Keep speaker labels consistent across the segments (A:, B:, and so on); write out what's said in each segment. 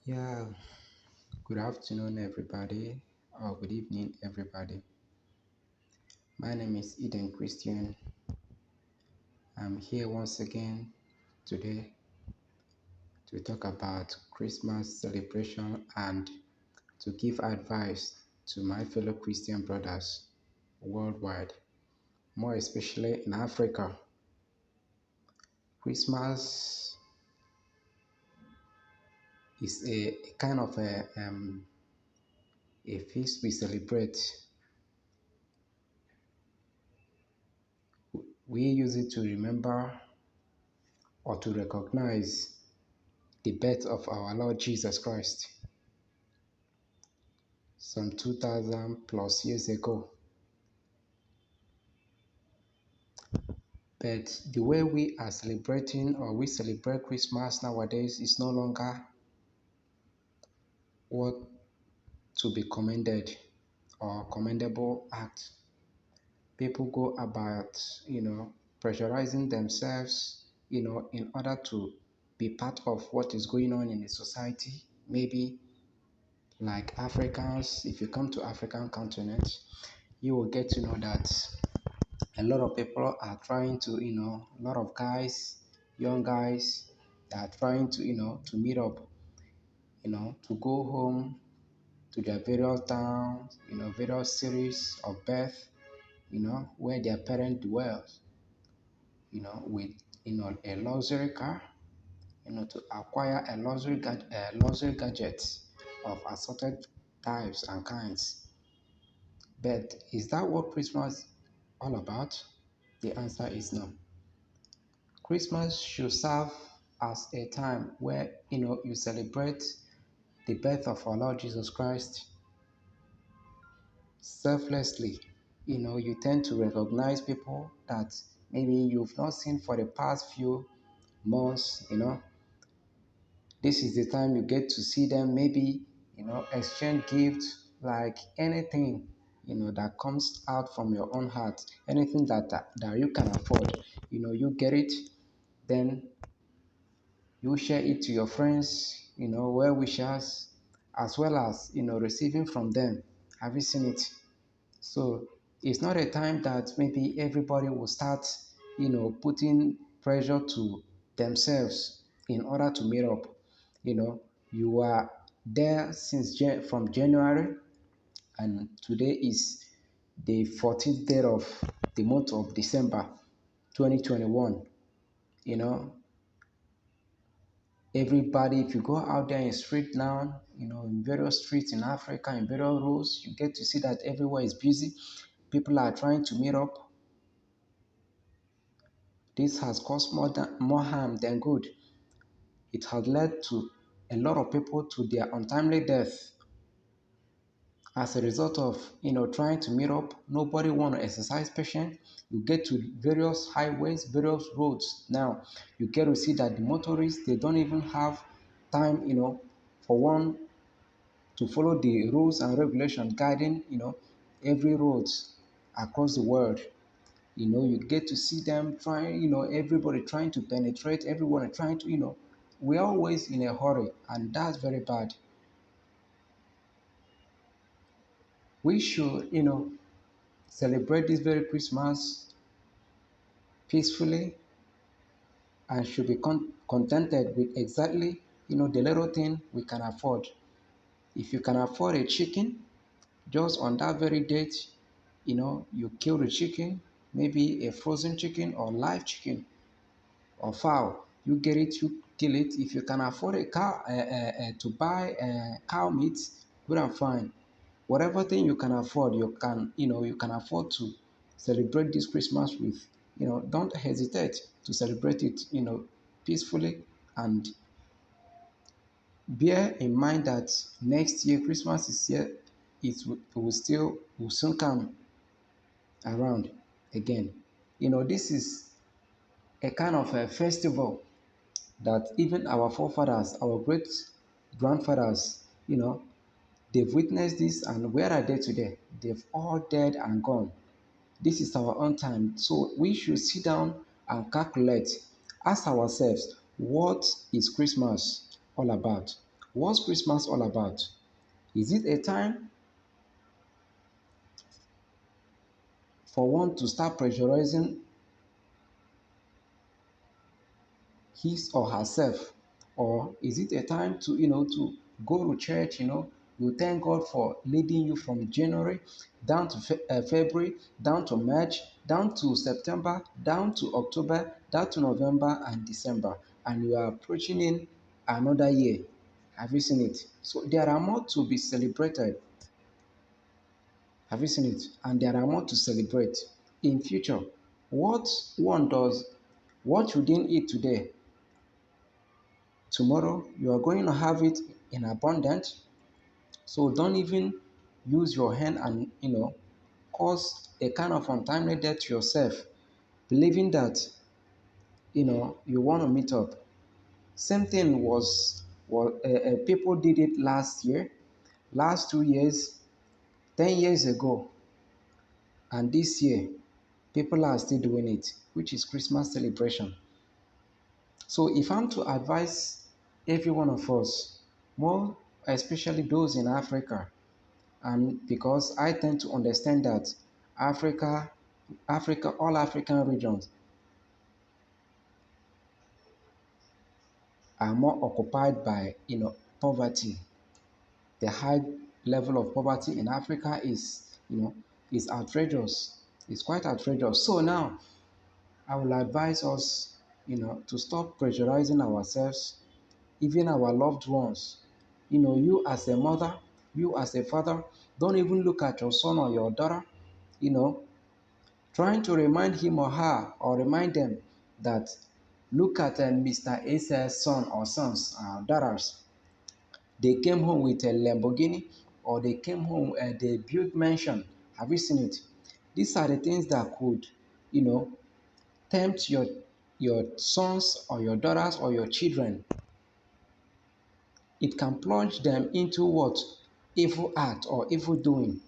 A: Yeah, good afternoon, everybody, or good evening, everybody. My name is Eden Christian. I'm here once again today to talk about Christmas celebration and to give advice to my fellow Christian brothers worldwide, more especially in Africa. Christmas is a kind of a feast we celebrate. We use it to remember or to recognize the birth of our Lord Jesus Christ some 2000 plus years ago. But the way we are celebrating or we celebrate Christmas nowadays is no longer what to be commended or commendable act. People go about, pressurizing themselves, in order to be part of what is going on in the society. Maybe like Africans, if you come to African continent, you will get to know that a lot of people are trying to, a lot of guys, young guys, they are trying to, to meet up, to go home to their various towns, various cities of birth, where their parent dwells, with, a luxury car, to acquire a luxury gadget of assorted types and kinds. But is that what Christmas all about? The answer is no. Christmas should serve as a time where you celebrate the birth of our Lord Jesus Christ selflessly. You tend to recognize people that maybe you've not seen for the past few months. This is the time you get to see them, maybe exchange gifts, like anything that comes out from your own heart, anything that you can afford, you get it. Then you share it to your friends, well wishers, as well as receiving from them. Have you seen it? So it's not a time that maybe everybody will start, putting pressure to themselves in order to meet up. You know, you are there since from January, and today is the 14th day of the month of December 2021. You know, everybody, if you go out there in street now, in various streets in Africa, in various roads, you get to see that everywhere is busy. People are trying to meet up. This has caused more harm than good. It has led to a lot of people to their untimely death as a result of trying to meet up. Nobody want to exercise patience. You get to various highways, various roads. Now you get to see that the motorists, they don't even have time, for one, to follow the rules and regulations guiding every road across the world. You get to see them trying, everybody trying to penetrate, everyone trying to, we're always in a hurry, and that's very bad. We should, celebrate this very Christmas peacefully, and should be contented with exactly, the little thing we can afford. If you can afford a chicken, just on that very date, you kill the chicken, maybe a frozen chicken or live chicken or fowl. You get it, you kill it. If you can afford a cow, to buy cow meat, good and fine. Whatever thing you can afford, you can afford to celebrate this Christmas with. Don't hesitate to celebrate it, peacefully, and bear in mind that next year Christmas is here. It will soon come around again. This is a kind of a festival that even our forefathers, our great grandfathers, they've witnessed this, and where are they today? They've all dead and gone. This is our own time. So we should sit down and calculate, ask ourselves, what is Christmas all about? What's Christmas all about? Is it a time for one to start pressurizing his or herself, or is it a time to to go to church? You thank God for leading you from January down to February, down to March, down to September, down to October, down to November and December, and you are approaching in another year. Have you seen it? So there are more to be celebrated. Have you seen it? And there are more to celebrate in future. What one does, what you didn't eat today, tomorrow you are going to have it in abundance. So don't even use your hand and cause a kind of untimely death to yourself, believing that you want to meet up. Same thing people did it last year, last 2 years, 10 years ago, and this year people are still doing it, which is Christmas celebration. So if I'm to advise every one of us, more especially those in Africa, and because I tend to understand that Africa, all African regions are more occupied by poverty. The high level of poverty in Africa is outrageous. It's quite outrageous. So now I will advise us to stop pressurizing ourselves, even our loved ones. You as a mother, you as a father, don't even look at your son or your daughter, you know, trying to remind him or her or remind them that look at Mr. A's son or sons, daughters. They came home with a Lamborghini, or they came home and they built mansion. Have you seen it? These are the things that could, you know, tempt your sons or your daughters or your children. It can plunge them into what? Evil act or evil doing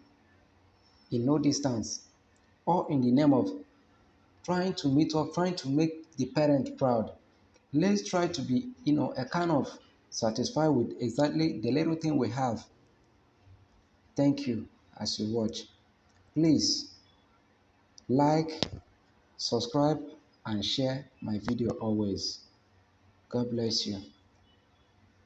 A: in no distance, or in the name of trying to meet up, trying to make the parent proud. Let's try to be, a kind of satisfied with exactly the little thing we have. Thank you as you watch. Please like, subscribe, and share my video always. God bless you.